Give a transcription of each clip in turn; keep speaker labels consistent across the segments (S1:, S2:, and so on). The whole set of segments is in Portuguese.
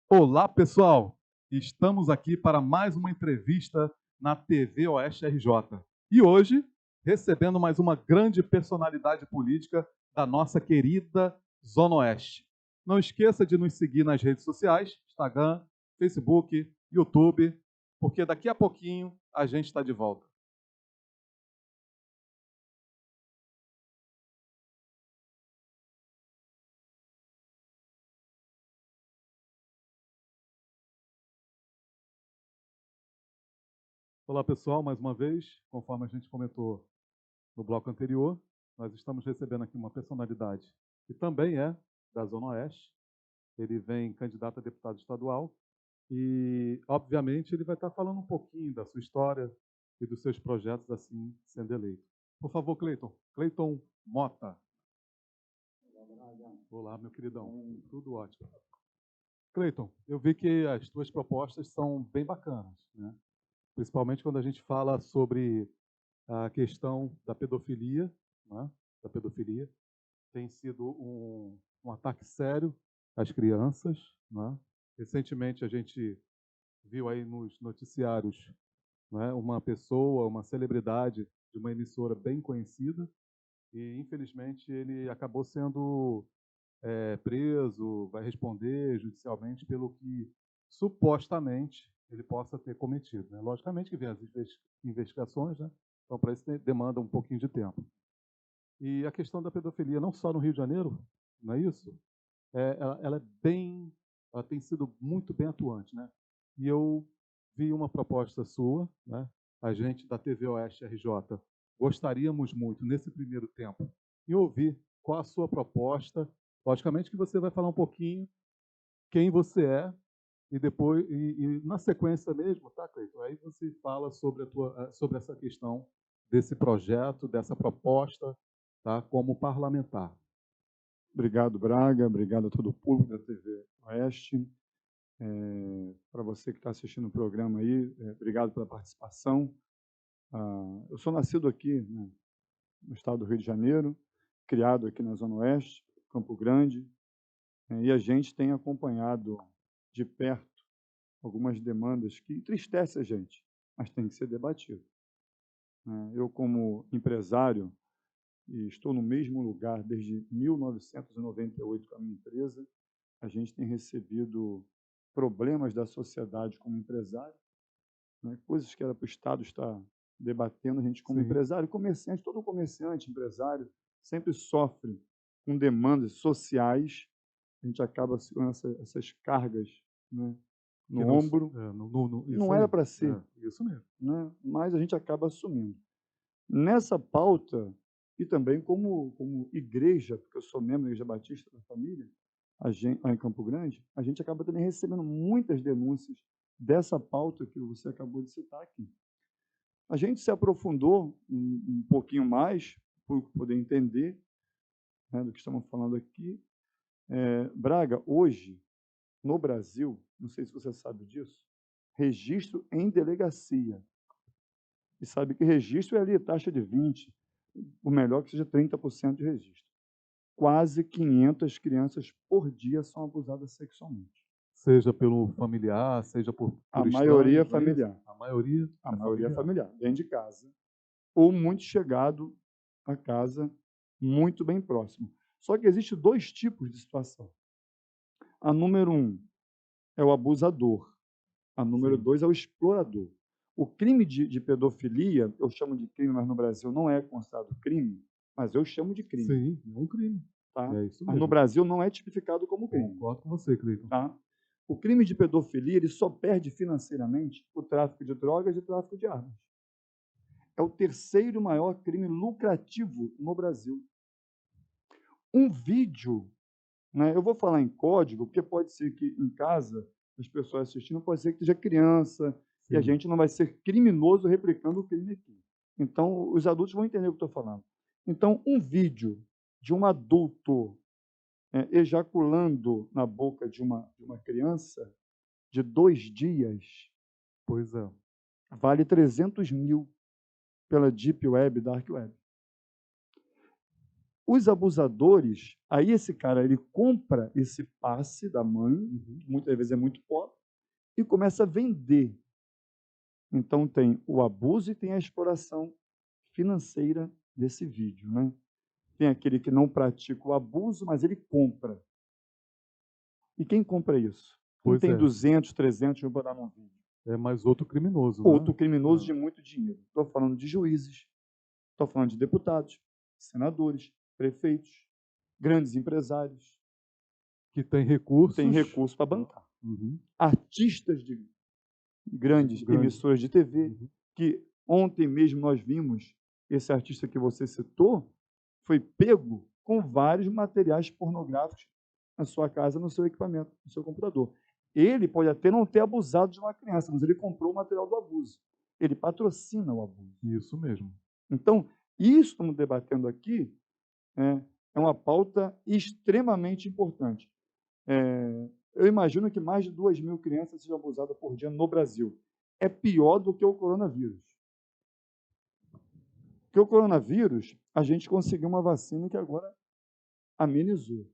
S1: Olá, pessoal! Estamos aqui para mais uma entrevista na TV Oeste RJ. E hoje, recebendo mais uma grande personalidade política da nossa querida Zona Oeste. Não esqueça de nos seguir nas redes sociais, Instagram, Facebook, YouTube, porque daqui a pouquinho a gente está de volta. Olá, pessoal, mais uma vez, conforme a gente comentou no bloco anterior, nós estamos recebendo aqui uma personalidade que também é da Zona Oeste. Ele vem candidato a deputado estadual e, obviamente, ele vai estar falando um pouquinho da sua história e dos seus projetos assim sendo eleito. Por favor, Cleiton. Cleiton Mota. Olá, meu queridão. Tudo ótimo. Cleiton, eu vi que as tuas propostas são bem bacanas, né? Principalmente quando a gente fala sobre a questão da pedofilia, né? Da pedofilia. Tem sido um ataque sério às crianças, né? Recentemente a gente viu aí nos noticiários, né, uma pessoa, uma celebridade de uma emissora bem conhecida e infelizmente ele acabou sendo preso, vai responder judicialmente pelo que supostamente ele possa ter cometido, né? Logicamente que vem as investigações, né? Então para isso demanda um pouquinho de tempo. E a questão da pedofilia não só no Rio de Janeiro, não é isso? Ela é bem, ela tem sido muito bem atuante, né? E eu vi uma proposta sua, né? A gente da TV Oeste RJ gostaríamos muito nesse primeiro tempo em ouvir qual a sua proposta. Logicamente que você vai falar um pouquinho quem você é e depois e na sequência mesmo, tá, Cleiton? Aí você fala sobre sobre essa questão desse projeto, dessa proposta, tá? Como parlamentar.
S2: Obrigado, Braga. Obrigado a todo o público da TV Oeste. Para você que está assistindo o programa aí, obrigado pela participação. Eu sou nascido aqui, né, no estado do Rio de Janeiro, criado aqui na Zona Oeste, Campo Grande, e a gente tem acompanhado de perto algumas demandas que entristecem a gente, mas tem que ser debatido, né? Eu, como empresário, e estou no mesmo lugar desde 1998 com a minha empresa, a gente tem recebido problemas da sociedade como empresário, né? Coisas que era para o Estado estar debatendo, a gente como
S1: Sim.
S2: empresário, comerciante, todo comerciante, empresário, sempre sofre com demandas sociais, a gente acaba segurando essas cargas, né, no
S1: Que não,
S2: ombro,
S1: isso
S2: não era
S1: aí.
S2: para ser,
S1: Isso mesmo.
S2: né, mas a gente acaba assumindo. Nessa pauta, e também como igreja, porque eu sou membro da Igreja Batista da Família, lá em Campo Grande, a gente acaba também recebendo muitas denúncias dessa pauta que você acabou de citar aqui. A gente se aprofundou um pouquinho mais, para poder entender, né, do que estamos falando aqui. Braga, hoje, no Brasil, não sei se você sabe disso, registro em delegacia. E sabe que registro é ali taxa de 20%, o melhor que seja 30% de registro. Quase 500 crianças por dia são abusadas sexualmente.
S1: Seja pelo familiar, seja
S2: A
S1: por
S2: maioria é
S1: estranhos, não é isso?
S2: familiar. A
S1: É
S2: maioria é
S1: familiar.
S2: familiar, dentro de casa, ou muito chegado à casa, muito bem próximo. Só que existe dois tipos de situação. A número um é o abusador. A número
S1: Sim.
S2: dois é o explorador. O crime de pedofilia, eu chamo de crime, mas no Brasil não é considerado crime, mas eu chamo de crime,
S1: Sim, é um crime.
S2: tá?
S1: É isso
S2: Mas no
S1: mesmo.
S2: Brasil não é tipificado como crime,
S1: Concordo com você, Cleiton.
S2: tá? O crime de pedofilia ele só perde financeiramente o tráfico de drogas e o tráfico de armas. É o terceiro maior crime lucrativo no Brasil. Um vídeo, né, eu vou falar em código, porque pode ser que em casa, as pessoas assistindo, pode ser que seja criança, e a
S1: Sim.
S2: gente não vai ser criminoso replicando o crime aqui. Então, os adultos vão entender o que eu estou falando. Então, um vídeo de um adulto ejaculando na boca de uma criança de 2 dias
S1: Pois é.
S2: vale 300 mil pela Deep Web, Dark Web. Os abusadores, aí esse cara, ele compra esse passe da mãe, que muitas vezes é muito pobre, e começa a vender. Então tem o abuso e tem a exploração financeira desse vídeo, né? Tem aquele que não pratica o abuso, mas ele compra. E quem compra isso? Quem
S1: Pois
S2: tem
S1: é.
S2: 200, 300 mil para dar num vídeo?
S1: É mais outro criminoso, né?
S2: Outro criminoso
S1: É.
S2: de muito dinheiro. Estou falando de juízes, estou falando de deputados, senadores, prefeitos, grandes empresários,
S1: Que tem recursos.
S2: tem recurso para bancar.
S1: Uhum.
S2: Artistas de grandes emissoras de TV,
S1: Uhum.
S2: que ontem mesmo nós vimos, esse artista que você citou, foi pego com vários materiais pornográficos na sua casa, no seu equipamento, no seu computador. Ele pode até não ter abusado de uma criança, mas ele comprou o material do abuso. Ele patrocina o abuso.
S1: Isso mesmo.
S2: Então, isso que estamos debatendo aqui é uma pauta extremamente importante. Eu imagino que mais de 2.000 crianças sejam abusadas por dia no Brasil. É pior do que o coronavírus. Porque o coronavírus, a gente conseguiu uma vacina que agora amenizou.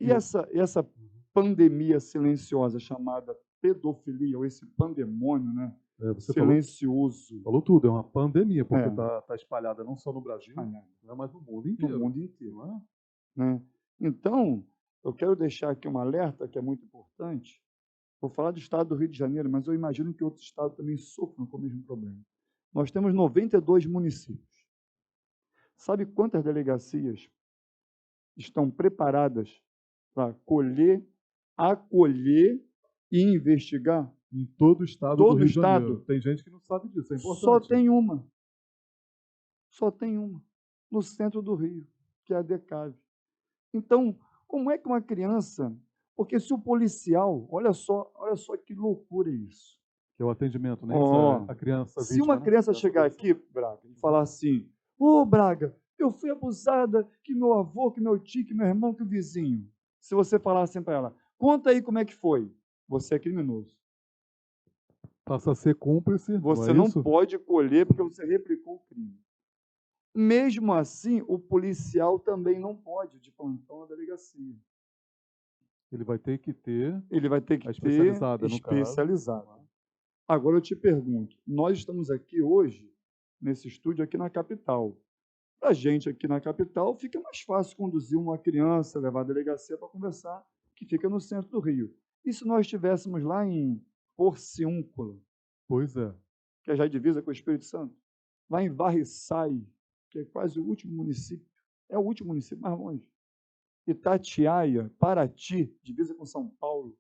S2: E essa pandemia silenciosa chamada pedofilia, ou esse pandemônio, né?
S1: Você
S2: silencioso.
S1: falou tudo, é uma pandemia, porque está espalhada não só no Brasil, mas no mundo inteiro.
S2: No mundo inteiro.
S1: Não é?
S2: Né? Então, eu quero deixar aqui um alerta que é muito importante. Vou falar do estado do Rio de Janeiro, mas eu imagino que outros estados também sofram com o mesmo problema. Nós temos 92 municípios. Sabe quantas delegacias estão preparadas para acolher e investigar?
S1: Em todo o estado do Rio de Janeiro. Tem gente que não sabe disso, é importante.
S2: Só tem uma. Só tem uma. No centro do Rio, que é a DECAV. Então, como é que uma criança... Porque se o policial... Olha só que loucura isso.
S1: Que é o atendimento, né? A criança
S2: se uma criança chegar aqui, Braga, e falar assim, Braga, eu fui abusada, que meu avô, que meu tio, que meu irmão, que o vizinho. Se você falar assim para ela, conta aí como é que foi. Você é criminoso.
S1: Passa a ser cúmplice.
S2: Você não pode colher porque você replicou o crime. Mesmo assim, o policial também não pode, de plantão na delegacia.
S1: Ele vai ter que ter...
S2: Ele vai ter que
S1: especializada,
S2: ter especializada. Agora eu te pergunto, nós estamos aqui hoje, nesse estúdio aqui na capital. Para a gente aqui na capital, fica mais fácil conduzir uma criança, levar a delegacia para conversar, que fica no centro do Rio. E se nós estivéssemos lá em Porciúncula?
S1: Pois é.
S2: Que é já divisa com o Espírito Santo. Lá em Varriçai, que é quase o último município. É o último município mais longe. Itatiaia, Paraty, divisa com São Paulo.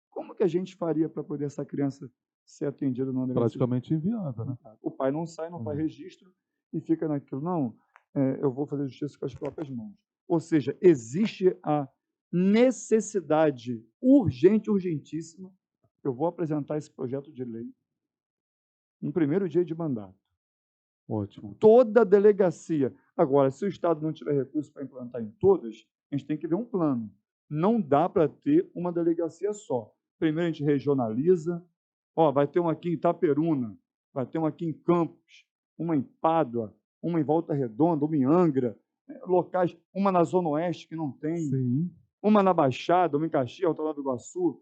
S2: Como que a gente faria para poder essa criança ser atendida na delegacia?
S1: Praticamente inviável, né?
S2: O pai não sai, não faz registro e fica naquilo. Não, eu vou fazer justiça com as próprias mãos. Ou seja, existe a necessidade urgente, urgentíssima. Eu vou apresentar esse projeto de lei no primeiro dia de mandato.
S1: Ótimo.
S2: Toda delegacia. Agora, se o Estado não tiver recurso para implantar em todas, a gente tem que ver um plano. Não dá para ter uma delegacia só. Primeiro a gente regionaliza. Vai ter uma aqui em Itaperuna, vai ter uma aqui em Campos, uma em Pádua, uma em Volta Redonda, uma em Angra, locais, uma na Zona Oeste que não tem,
S1: Sim.
S2: Uma na Baixada, uma em Caxias, outra lá do Iguaçu.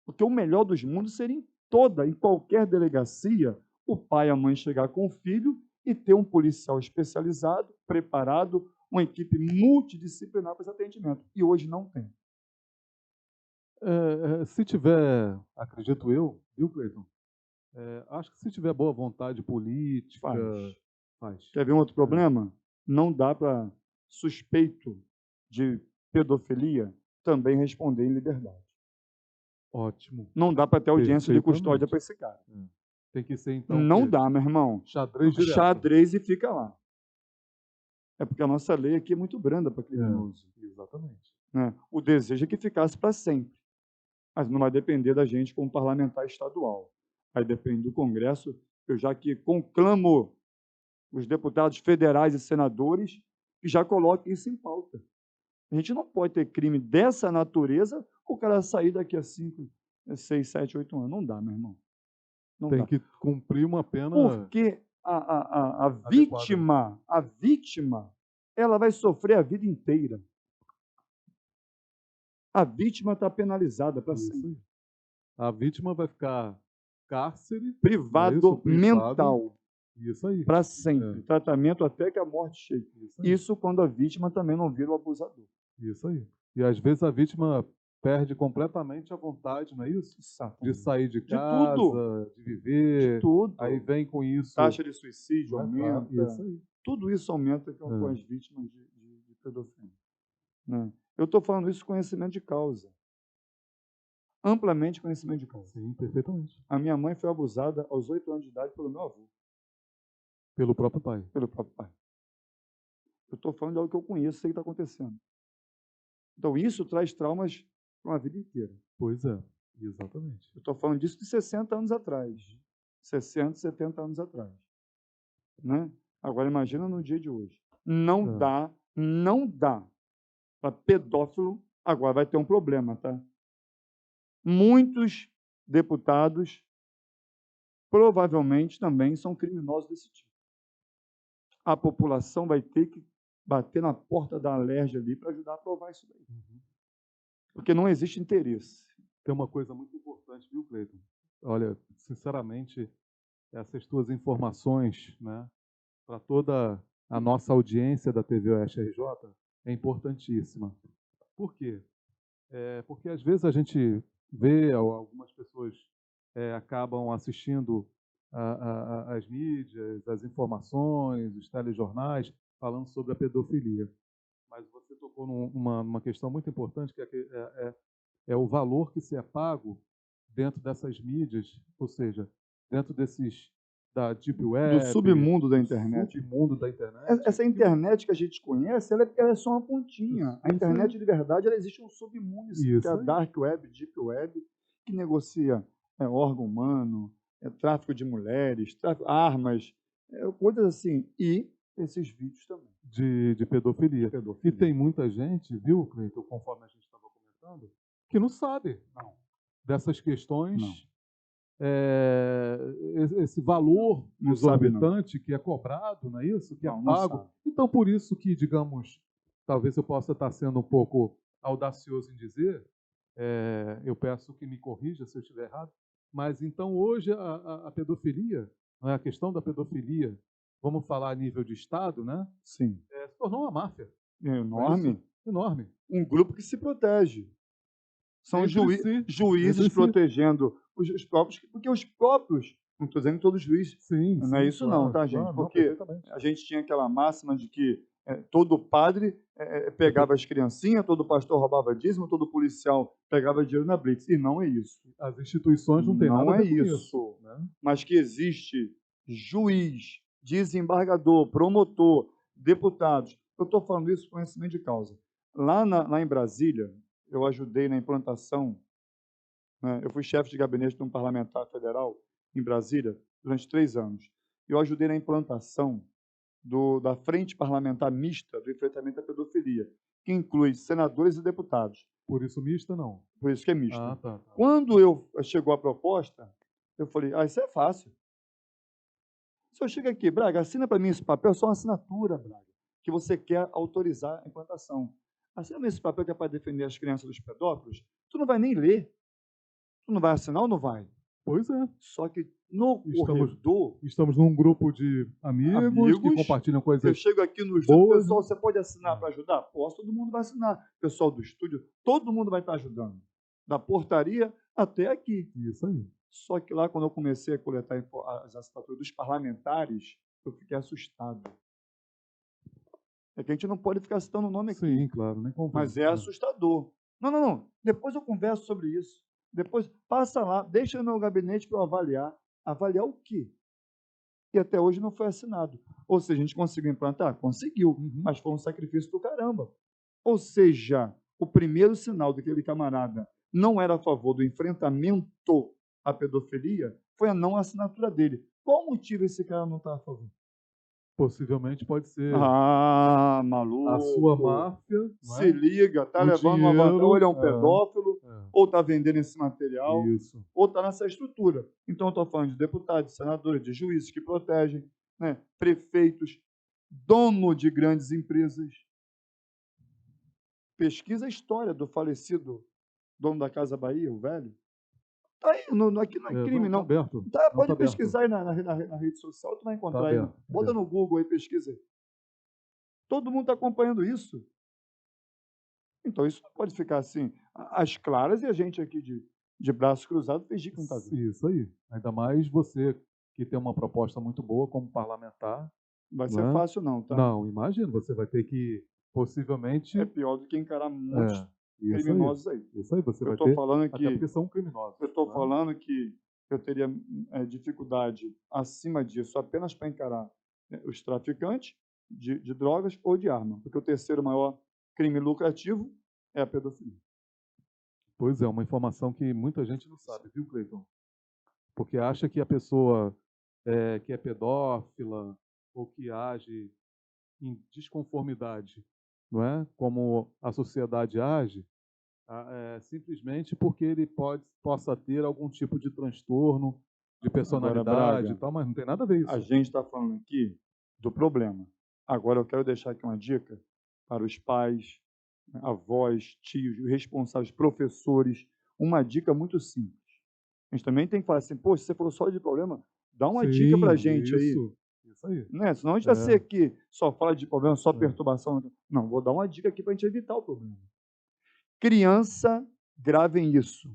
S2: Porque o melhor dos mundos seria em qualquer delegacia, o pai e a mãe chegar com o filho e ter um policial especializado, preparado, uma equipe multidisciplinar para esse atendimento. E hoje não tem.
S1: Se tiver, acredito eu, viu, Cleiton? Acho que se tiver boa vontade política... Faz.
S2: Quer ver um outro problema? Não dá para suspeito de pedofilia também responder em liberdade.
S1: Ótimo.
S2: Não dá para ter audiência de custódia para esse cara.
S1: Tem que ser, então...
S2: Não dá, meu irmão.
S1: Xadrez direto.
S2: Xadrez e fica lá. É porque a nossa lei aqui é muito branda para criminoso.
S1: Exatamente.
S2: O desejo é que ficasse para sempre. Mas não vai depender da gente como parlamentar estadual. Vai depender do Congresso. Eu já que conclamo os deputados federais e senadores que já coloquem isso em pauta. A gente não pode ter crime dessa natureza o cara sair daqui a 5, 6, 7, 8 anos. Não dá, meu irmão. Não
S1: tem
S2: dá.
S1: que cumprir uma pena...
S2: Porque a vítima ela vai sofrer a vida inteira. A vítima está penalizada para
S1: Isso
S2: sempre.
S1: aí. A vítima vai ficar cárcere, não é
S2: Privado
S1: isso? Privado.
S2: mental,
S1: Isso aí.
S2: para sempre. Tratamento até que a morte chegue.
S1: Isso aí.
S2: Isso quando a vítima também não vira o abusador.
S1: Isso aí. E às vezes a vítima perde completamente a vontade, não é isso? De
S2: Exatamente.
S1: sair de
S2: De
S1: casa,
S2: tudo.
S1: de viver.
S2: De tudo.
S1: Aí vem com isso.
S2: Taxa de suicídio
S1: né?
S2: aumenta.
S1: Isso aí.
S2: Tudo isso aumenta com as vítimas de pedofilia. Né? Eu estou falando isso com conhecimento de causa. Amplamente conhecimento de causa.
S1: Sim, perfeitamente.
S2: A minha mãe foi abusada aos 8 anos de idade pelo meu avô.
S1: Pelo próprio pai.
S2: Pelo próprio pai. Eu estou falando de algo que eu conheço, sei o que está acontecendo. Então, isso traz traumas para uma vida inteira.
S1: Pois é, exatamente.
S2: Eu estou falando disso de 60 anos atrás. 60, 70 anos atrás. Né? Agora, imagina no dia de hoje. Não dá para pedófilo. Agora vai ter um problema, tá? Muitos deputados provavelmente também são criminosos desse tipo. A população vai ter que bater na porta da Alerj ali para ajudar a provar isso daí. Porque não existe interesse.
S1: Tem uma coisa muito importante, viu, Cleiton? Olha, sinceramente, essas tuas informações, né, para toda a nossa audiência da TV Oeste RJ, é importantíssima. Por quê? Porque às vezes a gente vê, algumas pessoas acabam assistindo as mídias, as informações, os telejornais, falando sobre a pedofilia. Mas você tocou numa questão muito importante, que é o valor que se é pago dentro dessas mídias, ou seja, dentro da Deep Web,
S2: do submundo da internet.
S1: Submundo da internet.
S2: Essa internet que a gente conhece, ela é só uma pontinha. A internet de verdade, ela existe um submundo, que é a Dark Web, Deep Web, que negocia órgão humano, tráfico de mulheres, armas, coisas assim. E esses vídeos também.
S1: De pedofilia. E tem muita gente, viu, Cleiton, conforme a gente estava comentando, que não sabe dessas questões.
S2: Não.
S1: Esse valor exorbitante que é cobrado, não é isso? Que é pago. Então, por isso que, digamos, talvez eu possa estar sendo um pouco audacioso em dizer, eu peço que me corrija se eu estiver errado, mas então hoje a pedofilia, não é a questão da pedofilia, vamos falar a nível de Estado, né?
S2: Sim.
S1: Se tornou uma máfia.
S2: Enorme.
S1: Enorme.
S2: Um grupo que se protege. São juízes protegendo os próprios, porque os próprios, não estou dizendo todo juiz, não é isso não, tá, gente? Porque a gente tinha aquela máxima de que todo padre pegava as criancinhas, todo pastor roubava dízimo, todo policial pegava dinheiro na blitz, e não é isso.
S1: As instituições não têm nada a ver com isso.
S2: Né? Mas que existe juiz, desembargador, promotor, deputados. Eu estou falando isso com conhecimento de causa. Lá em Brasília, eu ajudei na implantação, né? Eu fui chefe de gabinete de um parlamentar federal em Brasília durante 3 anos. Eu ajudei na implantação da Frente Parlamentar Mista do Enfrentamento à Pedofilia, que inclui senadores e deputados.
S1: Por isso mista, não?
S2: Por isso que é mista.
S1: Ah, tá.
S2: Quando chegou a proposta, eu falei, isso é fácil. Se eu chego aqui, Braga, assina para mim esse papel, é só uma assinatura, Braga, que você quer autorizar a implantação. Assina esse papel que é para defender as crianças dos pedófilos, tu não vai nem ler. Tu não vai assinar ou não vai?
S1: Pois é.
S2: Só que no corredor...
S1: Estamos num grupo de amigos que compartilham coisas.
S2: Eu chego aqui no estúdio, pessoal, você pode assinar para ajudar? Posso, todo mundo vai assinar. Pessoal do estúdio, todo mundo vai estar ajudando. Da portaria até aqui.
S1: Isso aí.
S2: Só que lá, quando eu comecei a coletar as assinaturas dos parlamentares, eu fiquei assustado. É que a gente não pode ficar citando o nome aqui.
S1: Sim, claro, nem convém.
S2: Mas é assustador. Não. Depois eu converso sobre isso. Depois passa lá, deixa no meu gabinete para eu avaliar. Avaliar o quê? E até hoje não foi assinado. Ou seja, a gente conseguiu implantar? Conseguiu, mas foi um sacrifício do caramba. Ou seja, o primeiro sinal daquele camarada não era a favor do enfrentamento à pedofilia foi a não assinatura dele. Qual motivo esse cara não está a favor?
S1: Possivelmente pode ser
S2: maluco.
S1: A sua máfia.
S2: Se liga, tá levando uma vantagem. Ou ele é um pedófilo, ou está vendendo esse material, ou está nessa estrutura. Então, eu estou falando de deputados, de senadores, de juízes que protegem, né? Prefeitos, dono de grandes empresas. Pesquisa a história do falecido dono da Casa Bahia, o velho. Está aí, aqui não é crime,
S1: Não,
S2: não.
S1: tá aberto.
S2: Tá,
S1: Não,
S2: pode
S1: tá aberto.
S2: pesquisar aí na rede social, tu vai
S1: Tá
S2: encontrar aí.
S1: aberto.
S2: Bota
S1: aberto.
S2: no Google aí, pesquisa aí. Todo mundo está acompanhando isso. Então, isso não pode ficar assim, às claras, e a gente aqui de braço cruzado fingir que não está vendo.
S1: Isso aí. Ainda mais você que tem uma proposta muito boa como parlamentar.
S2: Vai
S1: Não
S2: ser
S1: é?
S2: fácil, não, tá?
S1: Não, imagina, você vai ter que, possivelmente...
S2: É pior do que encarar muitos
S1: isso
S2: criminosos aí.
S1: Isso aí, você
S2: Eu
S1: vai
S2: estou
S1: ter...
S2: falando
S1: Até
S2: que
S1: porque são criminosos.
S2: eu estou
S1: não é?
S2: falando que eu teria dificuldade acima disso apenas para encarar os traficantes de drogas ou de arma, porque o terceiro maior crime lucrativo é a pedofilia.
S1: Pois é, uma informação que muita gente não sabe, viu, Cleiton? Porque acha que a pessoa que é pedófila ou que age em desconformidade, não é? Como a sociedade age, simplesmente porque ele possa ter algum tipo de transtorno de
S2: Agora,
S1: personalidade e
S2: Braga,
S1: tal, mas não tem nada a ver
S2: a
S1: isso.
S2: gente está falando aqui do problema. Agora, eu quero deixar aqui uma dica para os pais, avós, tios, responsáveis, professores. Uma dica muito simples. A gente também tem que falar assim, poxa, você falou só de problema, dá uma dica para a gente aí.
S1: Isso aí.
S2: Né? Senão a gente vai ser aqui, só fala de problema, só perturbação. Não, vou dar uma dica aqui para a gente evitar o problema. Criança, gravem isso.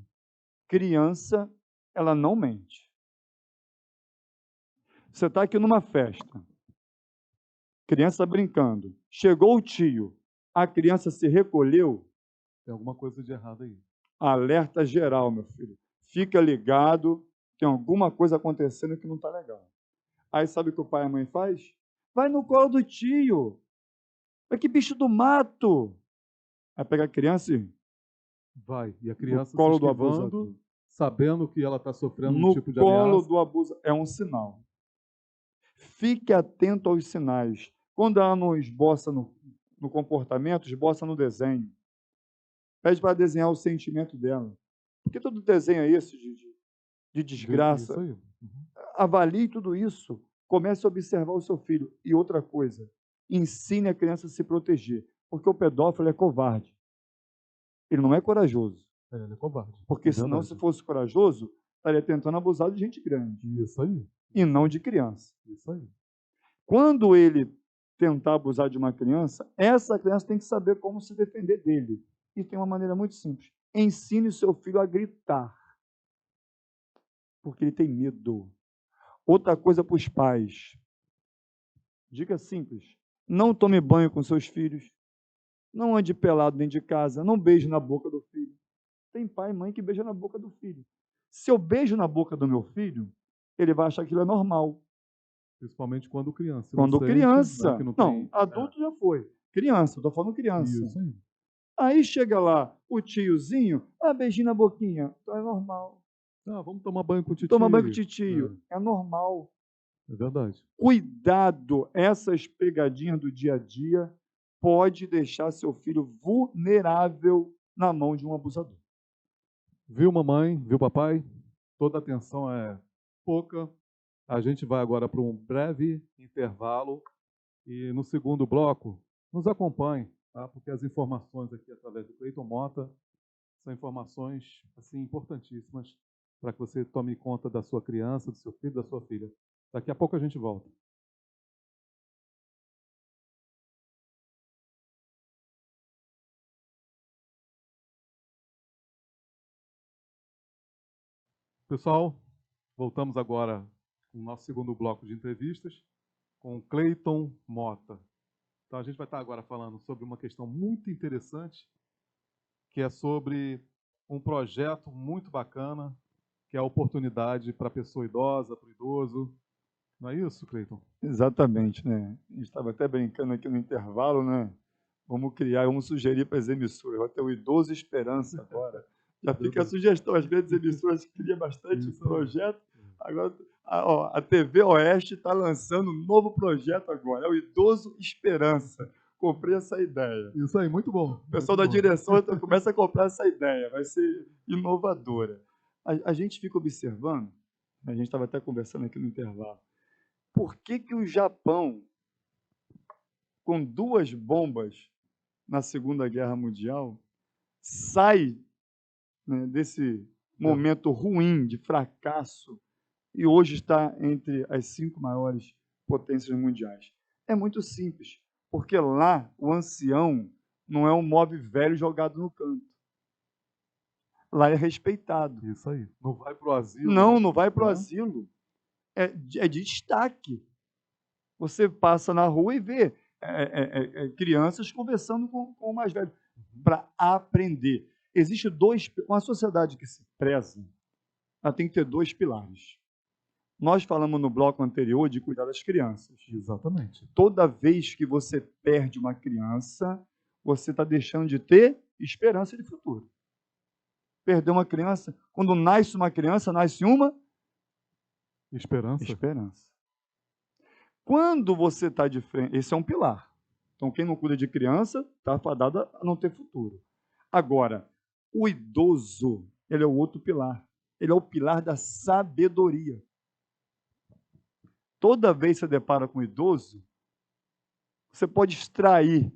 S2: Criança, ela não mente. Você está aqui numa festa, criança brincando, chegou o tio, a criança se recolheu,
S1: Tem alguma coisa de errado aí.
S2: alerta geral, meu filho. Fica ligado, tem alguma coisa acontecendo que não está legal. Aí sabe o que o pai e a mãe faz? Vai no colo do tio. Vai que bicho do mato. Aí pega a criança e
S1: vai. E a criança
S2: no colo
S1: se
S2: do
S1: esquivando,
S2: abusador,
S1: sabendo que ela está sofrendo
S2: no
S1: um tipo de
S2: colo
S1: ameaça.
S2: do abusador. É um sinal. Fique atento aos sinais. Quando ela não esboça no comportamento, esboça no desenho. Pede para desenhar o sentimento dela. Porque todo desenho é esse de desgraça.
S1: Isso aí.
S2: Avalie tudo isso. Comece a observar o seu filho. E outra coisa, ensine a criança a se proteger. Porque o pedófilo é covarde. Ele não é corajoso.
S1: Ele é covarde.
S2: Porque senão, se fosse corajoso, estaria tentando abusar de gente grande.
S1: Isso aí.
S2: E não de criança.
S1: Isso aí.
S2: Quando ele tentar abusar de uma criança, essa criança tem que saber como se defender dele. E tem uma maneira muito simples. Ensine o seu filho a gritar. Porque ele tem medo. Outra coisa para os pais. Dica simples. Não tome banho com seus filhos. Não ande pelado dentro de casa. Não beije na boca do filho. Tem pai e mãe que beija na boca do filho. Se eu beijo na boca do meu filho, ele vai achar que aquilo é normal.
S1: Principalmente quando criança.
S2: Quando criança.
S1: Né,
S2: não, adulto já foi. Criança, estou falando criança.
S1: Isso aí.
S2: Aí chega lá o tiozinho, beijinho na boquinha. Então é normal.
S1: Vamos tomar banho com o tio.
S2: Toma banho com o tio. É normal.
S1: É verdade.
S2: Cuidado, essas pegadinhas do dia a dia pode deixar seu filho vulnerável na mão de um abusador.
S1: Viu, mamãe? Viu, papai? Toda atenção é pouca. A gente vai agora para um breve intervalo e no segundo bloco nos acompanhe, tá? Porque as informações aqui através do Cleiton Mota são informações assim importantíssimas para que você tome conta da sua criança, do seu filho, da sua filha. Daqui a pouco a gente volta. Pessoal, voltamos agora com o nosso segundo bloco de entrevistas com o Cleiton Mota. Então a gente vai estar agora falando sobre uma questão muito interessante, que é sobre um projeto muito bacana, que é a oportunidade para a pessoa idosa, para o idoso. Não é isso, Cleiton?
S2: Exatamente, né? A gente estava até brincando aqui no intervalo, né? Vamos sugerir para as emissoras. Vai ter o Idoso Esperança agora. Já fica a sugestão. As grandes emissoras criam bastante projeto. Agora, a TV Oeste está lançando um novo projeto agora. É o Idoso Esperança. Comprei essa ideia.
S1: Isso aí, muito bom.
S2: O pessoal da direção começa a comprar essa ideia. Vai ser inovadora. A gente fica observando, a gente estava até conversando aqui no intervalo, por que o Japão com 2 bombas na Segunda Guerra Mundial, sai, né, desse momento ruim, de fracasso, e hoje está entre as 5 maiores potências mundiais. É muito simples, porque lá o ancião não é um mob velho jogado no canto. Lá é respeitado.
S1: Isso aí. Não vai para o asilo.
S2: Não,
S1: né?
S2: não vai para o asilo. É de destaque. Você passa na rua e vê crianças conversando com o mais velho para aprender. Existe uma sociedade que se preza, ela tem que ter 2 pilares. Nós falamos no bloco anterior de cuidar das crianças.
S1: Exatamente.
S2: Toda vez que você perde uma criança, você está deixando de ter esperança de futuro. Perder uma criança, quando nasce uma criança, nasce uma esperança. Quando você está de frente, esse é um pilar. Então, quem não cuida de criança está fadado a não ter futuro. Agora, o idoso, ele é o outro pilar. Ele é o pilar da sabedoria. Toda vez que você depara com o idoso, você pode extrair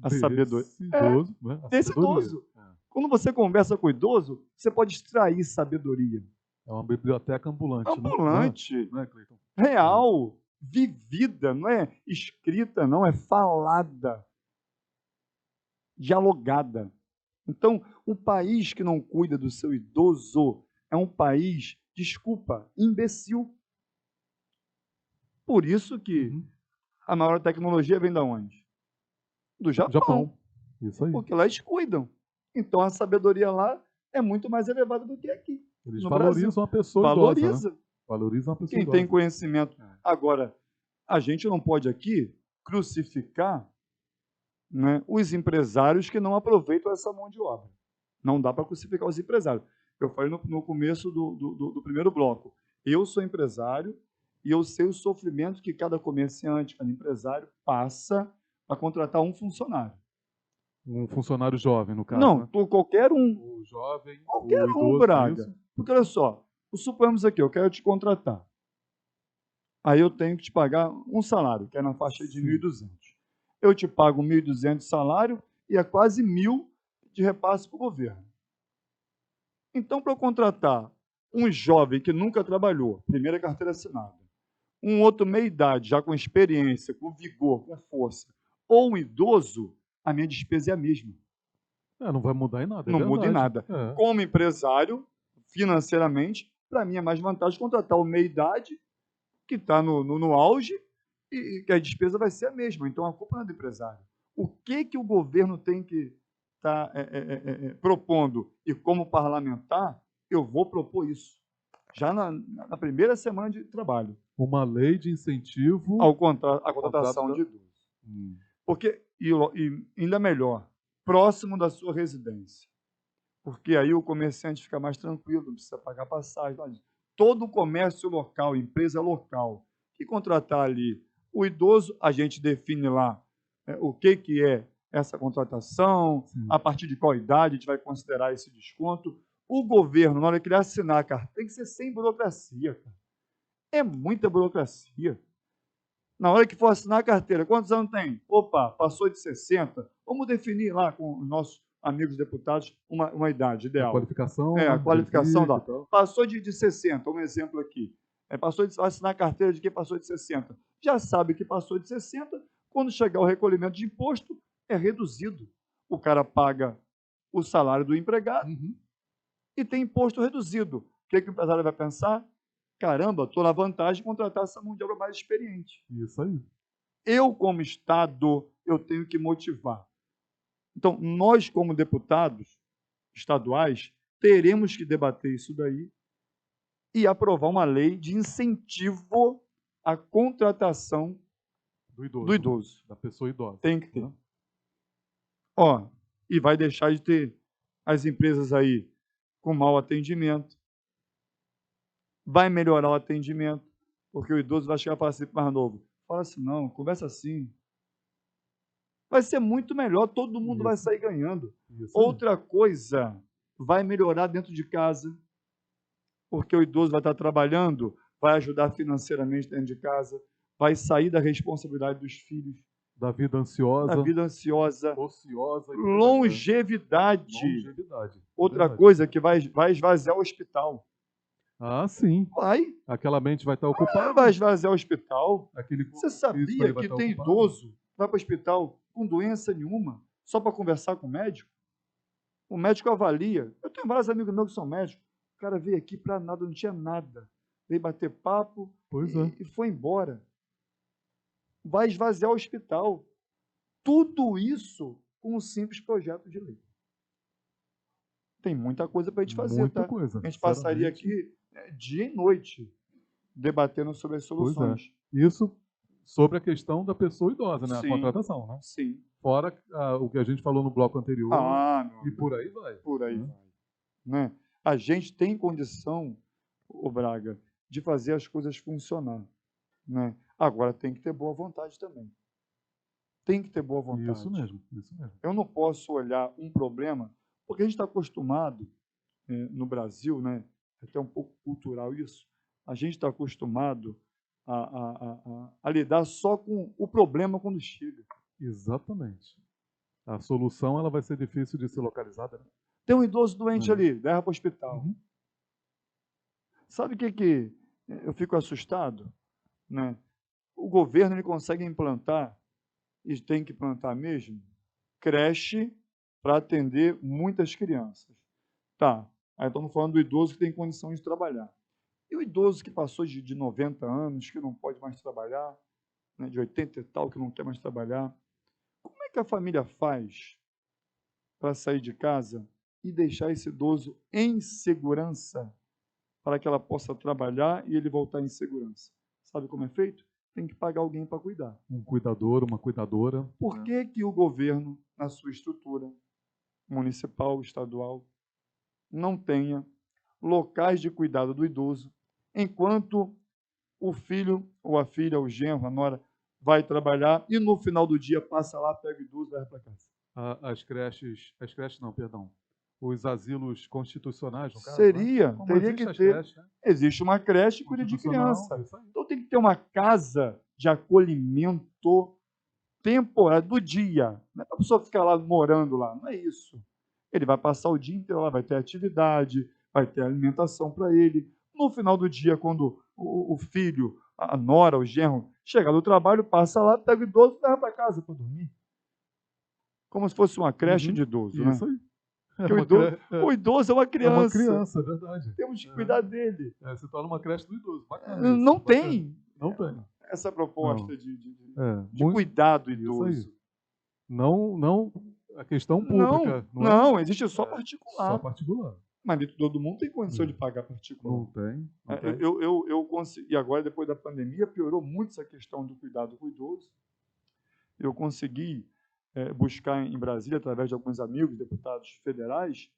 S2: a sabedoria.
S1: Idoso, né?
S2: Desse idoso. Quando você conversa com o idoso, você pode extrair sabedoria.
S1: É uma biblioteca ambulante.
S2: Ambulante.
S1: Não é, Cleiton?
S2: Real, vivida, não é escrita, não, é falada, dialogada. Então, um país que não cuida do seu idoso é um país, desculpa, imbecil. Por isso que a maior tecnologia vem de onde? Do Japão.
S1: Isso aí.
S2: Porque lá eles cuidam. Então, a sabedoria lá é muito mais elevada do que aqui.
S1: Eles
S2: no
S1: valorizam
S2: Brasil.
S1: a pessoa
S2: Valoriza.
S1: idosa. Né? Valorizam a pessoa
S2: Quem
S1: idosa.
S2: tem conhecimento. Agora, a gente não pode aqui crucificar, né, os empresários que não aproveitam essa mão de obra. Não dá para crucificar os empresários. Eu falei no começo do primeiro bloco. Eu sou empresário e eu sei o sofrimento que cada comerciante, cada empresário passa para contratar um funcionário.
S1: Um funcionário jovem, no caso.
S2: Não,
S1: né?
S2: qualquer um.
S1: O jovem,
S2: qualquer
S1: o idoso,
S2: Braga.
S1: Isso.
S2: Porque olha só, suponhamos aqui, eu quero te contratar. Aí eu tenho que te pagar um salário, que é na faixa de 1.200. Eu te pago 1.200 de salário e é quase 1.000 de repasse para o governo. Então, para eu contratar um jovem que nunca trabalhou, primeira carteira assinada, um outro meia-idade, já com experiência, com vigor, com força, ou um idoso, a minha despesa é a mesma.
S1: Não vai mudar em nada.
S2: Não muda em nada. Como empresário, financeiramente, para mim é mais vantagem contratar o meia-idade, que está no auge, e que a despesa vai ser a mesma. Então, a culpa não é do empresário. O que o governo tem que estar propondo? E como parlamentar, eu vou propor isso. Já na primeira semana de trabalho.
S1: Uma lei de incentivo
S2: à contratação de idosos. Porque, e ainda melhor, próximo da sua residência. Porque aí o comerciante fica mais tranquilo, não precisa pagar passagem. Todo o comércio local, empresa local, que contratar ali o idoso, a gente define lá o que é essa contratação, a partir de qual idade a gente vai considerar esse desconto. O governo, na hora que ele assinar a carta, tem que ser sem burocracia. Cara. É muita burocracia. Na hora que for assinar a carteira, quantos anos tem? Opa, passou de 60. Vamos definir lá com os nossos amigos deputados uma idade ideal.
S1: A qualificação.
S2: A qualificação da. Passou de 60, um exemplo aqui. Passou de assinar a carteira de quem passou de 60. Já sabe que passou de 60, quando chegar o recolhimento de imposto, é reduzido. O cara paga o salário do empregado e tem imposto reduzido. O que o empresário vai pensar? Caramba, estou na vantagem de contratar essa mão de obra mais experiente.
S1: Isso aí.
S2: Eu, como Estado, eu tenho que motivar. Então, nós, como deputados estaduais, teremos que debater isso daí e aprovar uma lei de incentivo à contratação do idoso.
S1: Da pessoa idosa.
S2: Tem que ter. E vai deixar de ter as empresas aí com mau atendimento. Vai melhorar o atendimento, porque o idoso vai chegar para si mais novo. Fala assim, não, conversa assim. Vai ser muito melhor, todo mundo vai sair ganhando. Outra coisa, vai melhorar dentro de casa, porque o idoso vai estar trabalhando, vai ajudar financeiramente dentro de casa, vai sair da responsabilidade dos filhos.
S1: Da vida ansiosa.
S2: Da vida ansiosa.
S1: Ociosa.
S2: Longevidade.
S1: Longevidade.
S2: Outra
S1: Verdade.
S2: coisa que vai esvaziar o hospital.
S1: Ah, sim.
S2: Vai.
S1: Aquela mente vai estar ocupada.
S2: Vai esvaziar o hospital.
S1: Aquele
S2: Você sabia que tem idoso que vai para o hospital com doença nenhuma, só para conversar com o médico? O médico avalia. Eu tenho vários amigos meus que são médicos. O cara veio aqui para nada, não tinha nada. Veio bater papo e foi embora. Vai esvaziar o hospital. Tudo isso com um simples projeto de lei. Tem muita coisa para a gente fazer,
S1: muita
S2: tá?
S1: coisa.
S2: A gente passaria aqui dia e noite debatendo sobre as soluções.
S1: Isso sobre a questão da pessoa idosa, né?
S2: Sim,
S1: A contratação, né?
S2: Sim.
S1: Fora o que a gente falou no bloco anterior. E por aí vai.
S2: Por aí vai. Né? A gente tem condição, o Braga, de fazer as coisas funcionar. Né? Agora tem que ter boa vontade também. Tem que ter boa vontade.
S1: Isso mesmo, isso mesmo.
S2: Eu não posso olhar um problema, porque a gente está acostumado no Brasil, né? É até um pouco cultural isso, a gente está acostumado a lidar só com o problema quando chega.
S1: Exatamente. A solução ela vai ser difícil de ser localizada. Né?
S2: Tem um idoso doente ali, leva para o hospital.
S1: Uhum.
S2: Sabe o que eu fico assustado? Né? O governo ele consegue implantar, e tem que implantar mesmo, creche para atender muitas crianças. Tá, aí estamos falando do idoso que tem condição de trabalhar. E o idoso que passou de 90 anos, que não pode mais trabalhar, né, de 80 e tal, que não quer mais trabalhar, como é que a família faz para sair de casa e deixar esse idoso em segurança para que ela possa trabalhar e ele voltar em segurança? Sabe como é feito? Tem que pagar alguém para cuidar.
S1: Um cuidador, uma cuidadora.
S2: Por que o governo, na sua estrutura municipal, estadual, não tenha locais de cuidado do idoso, enquanto o filho ou a filha, o genro, a nora, vai trabalhar e no final do dia passa lá, pega o idoso e vai para casa?
S1: As creches não, perdão. Os asilos constitucionais, no caso.
S2: Teria
S1: que
S2: ter.
S1: Creches, né?
S2: Existe uma creche que cuida de criança. Então tem que ter uma casa de acolhimento temporário do dia. Não é para a pessoa ficar lá morando lá, não é isso. Ele vai passar o dia inteiro lá, vai ter atividade, vai ter alimentação para ele. No final do dia, quando o filho, a nora, o genro, chega do trabalho, passa lá, pega o idoso e leva para casa para dormir. Como se fosse uma creche de idoso,
S1: isso
S2: né?
S1: Aí.
S2: O idoso é uma criança.
S1: É uma criança, é verdade.
S2: Temos que cuidar dele.
S1: Se torna uma creche do idoso. Bacana
S2: não
S1: isso,
S2: tem.
S1: Não tem.
S2: Essa proposta de
S1: muito,
S2: cuidado idoso.
S1: Não a questão pública.
S2: Não, existe só particular.
S1: Só particular.
S2: Mas nem todo mundo tem condição de pagar particular.
S1: Não tem.
S2: Eu consegui, e agora, depois da pandemia, piorou muito essa questão do cuidado com o idoso. Eu consegui buscar em Brasília, através de alguns amigos, deputados federais,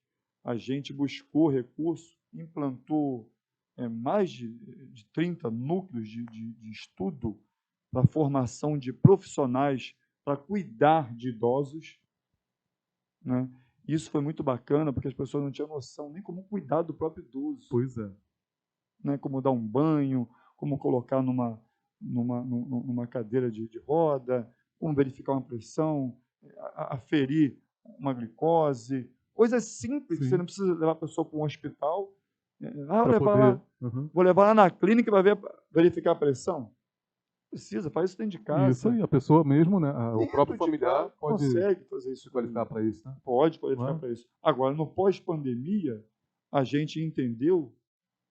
S2: a gente buscou recurso, implantou mais de 30 núcleos de estudo para a formação de profissionais para cuidar de idosos. Né? Isso foi muito bacana, porque as pessoas não tinham noção nem como cuidar do próprio idoso.
S1: Pois é.
S2: Né? Como dar um banho, como colocar numa cadeira de roda, como verificar uma pressão, aferir uma glicose, coisas simples, que você não precisa levar a pessoa para um hospital. Vou levar lá na clínica para verificar a pressão. Precisa, faz isso dentro de casa.
S1: Isso aí, a pessoa mesmo, né? O próprio familiar
S2: consegue fazer isso.
S1: Qualificar para isso, né?
S2: Pode qualificar para isso. Agora, no pós-pandemia, a gente entendeu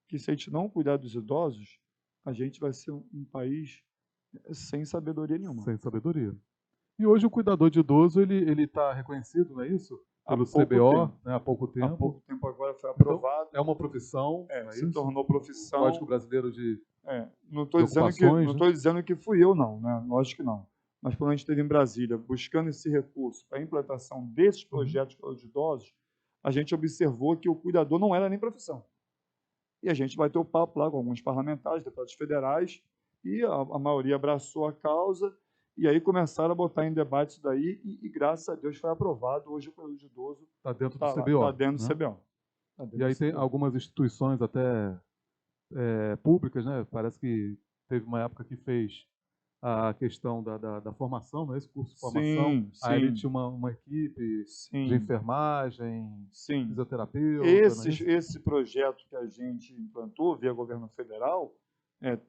S2: que se a gente não cuidar dos idosos, a gente vai ser um país sem sabedoria nenhuma.
S1: Sem sabedoria. E hoje o cuidador de idoso, ele está reconhecido, não é isso? Pelo CBO, né, há pouco tempo.
S2: Há pouco tempo agora foi aprovado.
S1: Então, é uma profissão.
S2: Se tornou profissão.
S1: Código Brasileiro de
S2: Não estou dizendo que fui eu, não, né? Lógico que não. Mas quando a gente esteve em Brasília, buscando esse recurso para a implantação desses projetos de idosos, a gente observou que o cuidador não era nem profissão. E a gente vai ter o papo lá com alguns parlamentares, deputados federais, e a maioria abraçou a causa, e aí começaram a botar em debate isso daí, e graças a Deus foi aprovado. Hoje o cuidador de idoso
S1: está dentro do CBO.
S2: Está dentro do CBO.
S1: E aí tem algumas instituições até públicas, né? Parece que teve uma época que fez a questão da formação, não é esse curso de formação,
S2: Sim,
S1: aí ele
S2: sim,
S1: tinha uma equipe de
S2: sim,
S1: enfermagem,
S2: sim.
S1: fisioterapeuta, não é isso?
S2: Esse projeto que a gente implantou via governo federal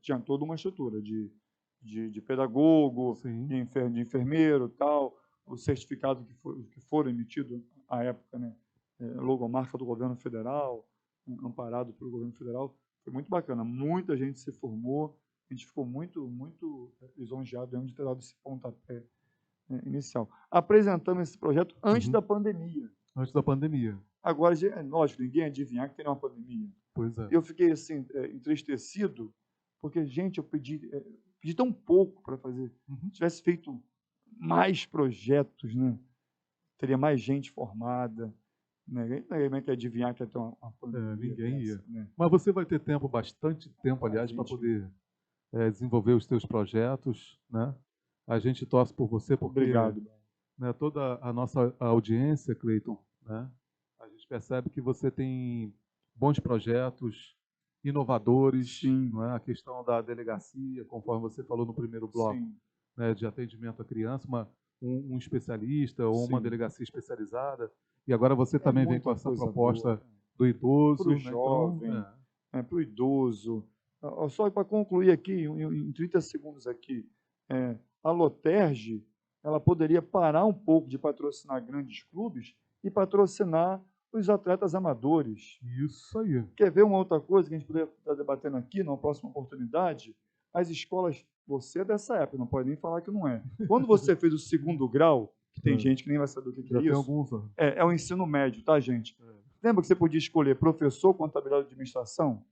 S2: tinha toda uma estrutura de pedagogo,
S1: Sim,
S2: de enfermeiro, tal, o certificado que foram emitido à época, né, logomarca do governo federal, amparado pelo governo federal, foi muito bacana. Muita gente se formou, a gente ficou muito lisonjeado de ter dado esse pontapé inicial. Apresentamos esse projeto antes
S1: uhum.
S2: da pandemia.
S1: Antes da pandemia.
S2: Agora, lógico, ninguém adivinhar que teria uma pandemia.
S1: Pois é.
S2: Eu fiquei assim, entristecido, porque, gente, eu pedi tão pouco para fazer.
S1: Uhum.
S2: Se tivesse feito mais projetos, né? Teria mais gente formada. Né? Ninguém quer adivinhar que ia ter uma pandemia
S1: Ninguém
S2: dessa.
S1: ia.
S2: Né?
S1: Mas você vai ter tempo, bastante tempo,
S2: A
S1: aliás, para
S2: gente,
S1: poder desenvolver os seus projetos, né? A gente torce por você porque,
S2: obrigado.
S1: né, toda a nossa audiência, Cleiton, né, a gente percebe que você tem bons projetos, inovadores,
S2: Sim,
S1: não é? A questão da delegacia, conforme você falou no primeiro bloco,
S2: sim,
S1: né, de atendimento à criança, um especialista ou uma
S2: sim.
S1: delegacia especializada, e agora você
S2: É
S1: também vem com
S2: muita
S1: essa
S2: coisa boa.
S1: proposta do
S2: Para o
S1: idoso, né? Então,
S2: jovem, para o idoso. Só para concluir aqui, em 30 segundos aqui, a Loterge, ela poderia parar um pouco de patrocinar grandes clubes e patrocinar os atletas amadores.
S1: isso aí.
S2: Quer ver uma outra coisa que a gente poderia estar debatendo aqui, numa próxima oportunidade? As escolas, você é dessa época, não pode nem falar que não é. Quando você fez o segundo grau, que tem
S1: É,
S2: gente que nem vai saber o que é
S1: já tem
S2: isso,
S1: alguns anos.
S2: é o ensino médio, tá, gente?
S1: É,
S2: Lembra que você podia escolher professor, contabilidade e administração?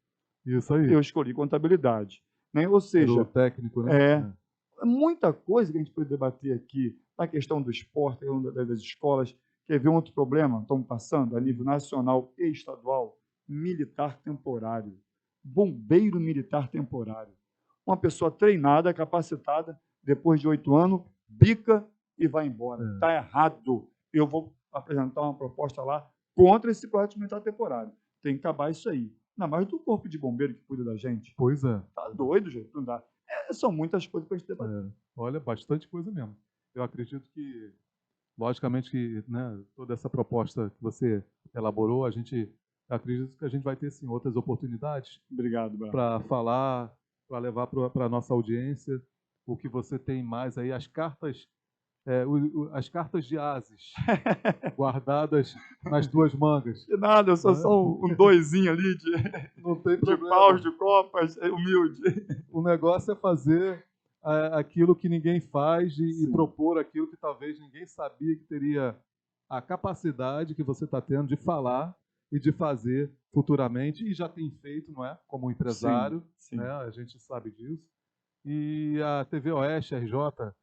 S1: isso aí.
S2: Eu escolhi contabilidade. Né? Ou
S1: Era o
S2: seja,
S1: técnico, né?
S2: é muita coisa que a gente pode debater aqui, na questão do esporte, das escolas. Quer ver um outro problema? Estamos passando a nível nacional e estadual? Militar temporário. Bombeiro militar temporário. Uma pessoa treinada, capacitada, depois de 8 anos, bica e vai embora.
S1: É.
S2: Está errado. Eu vou apresentar uma proposta lá contra esse projeto militar temporário. Tem que acabar isso aí. Ainda mais do corpo de bombeiro que cuida da gente.
S1: Pois é.
S2: Tá doido, gente? Não dá. São muitas coisas para a gente debater.
S1: Olha, bastante coisa mesmo. Eu acredito que, logicamente, que, né, toda essa proposta que você elaborou, a gente acredito que a gente vai ter sim outras oportunidades
S2: Obrigado, Bravo.
S1: para falar, para levar para a nossa audiência o que você tem mais aí, as cartas, as cartas de ases guardadas nas tuas mangas.
S2: De nada, eu sou
S1: Né?
S2: só um doisinho ali
S1: Não tem
S2: de paus,
S1: problema.
S2: de copas, humilde.
S1: O negócio é fazer aquilo que ninguém faz e
S2: Sim,
S1: propor aquilo que talvez ninguém sabia que teria a capacidade que você está tendo de falar e de fazer futuramente, e já tem feito, não é? Como
S2: sim,
S1: empresário, né?
S2: sim.
S1: A gente sabe disso. E a TV Oeste, RJ,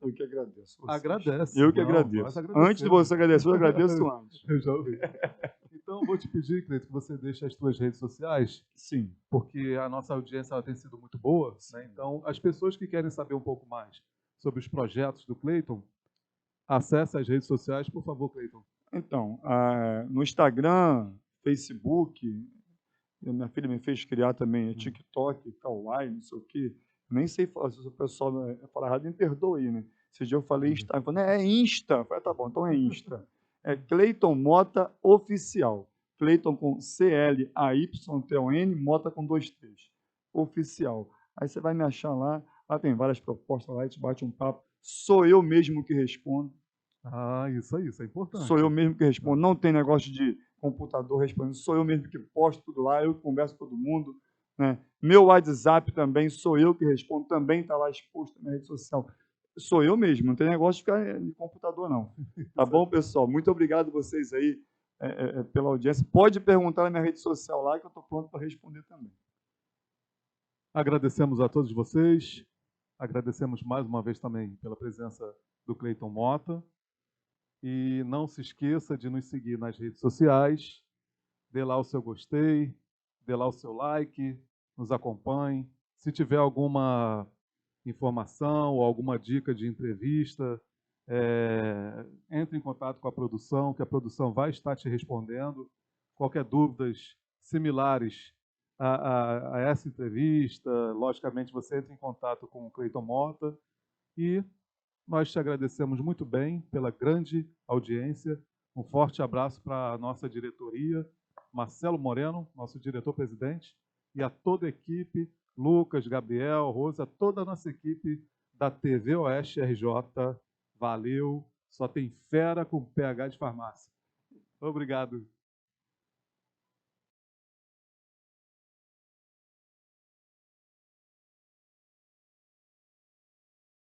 S2: Eu que agradeço vocês.
S1: agradece.
S2: Eu que
S1: Não, nós
S2: agradeço. Antes de
S1: agradecemos.
S2: você agradecer, eu agradeço antes.
S1: Eu já ouvi. Então, vou te pedir, Cleiton, que você deixe as suas redes sociais,
S2: Sim,
S1: porque a nossa audiência ela tem sido muito boa, né?
S2: sim.
S1: Então, as pessoas que querem saber um pouco mais sobre os projetos do Cleiton, acesse as redes sociais, por favor, Cleiton.
S2: Então, no Instagram, Facebook, minha filha me fez criar também TikTok, Kawaii, não sei o quê. Nem sei falar, se o pessoal falar errado, me perdoe, né? Esse dia eu falei Insta, eu falei, é Insta. Eu falei, tá bom, então é Insta. É Cleiton Mota Oficial. Cleiton com Clayton, Mota com 2 T's. Oficial. Aí você vai me achar lá tem várias propostas lá, a gente bate um papo. Sou eu mesmo que respondo.
S1: Ah, isso é
S2: Sou
S1: importante.
S2: eu mesmo que respondo. Não tem negócio de computador respondendo. Sou eu mesmo que posto tudo lá, eu que converso com todo mundo. Né? Meu WhatsApp também, sou eu que respondo, também está lá exposto na rede social. Sou eu mesmo, não tem negócio de ficar de computador, não. Tá bom, pessoal? Muito obrigado vocês aí pela audiência. Pode perguntar na minha rede social lá que eu estou pronto para responder também.
S1: Agradecemos a todos vocês. Agradecemos mais uma vez também pela presença do Cleiton Mota. E não se esqueça de nos seguir nas redes sociais. Dê lá o seu gostei, dê lá o seu like, nos acompanhe. Se tiver alguma informação ou alguma dica de entrevista, entre em contato com a produção, que a produção vai estar te respondendo. Qualquer dúvidas similares a essa entrevista, logicamente você entra em contato com o Cleiton Mota E nós te agradecemos muito bem pela grande audiência. Um forte abraço para a nossa diretoria, Marcelo Moreno, nosso diretor-presidente, e a toda a equipe, Lucas, Gabriel, Rosa, toda a nossa equipe da TV Oeste RJ. Valeu, só tem fera com PH de farmácia. Obrigado.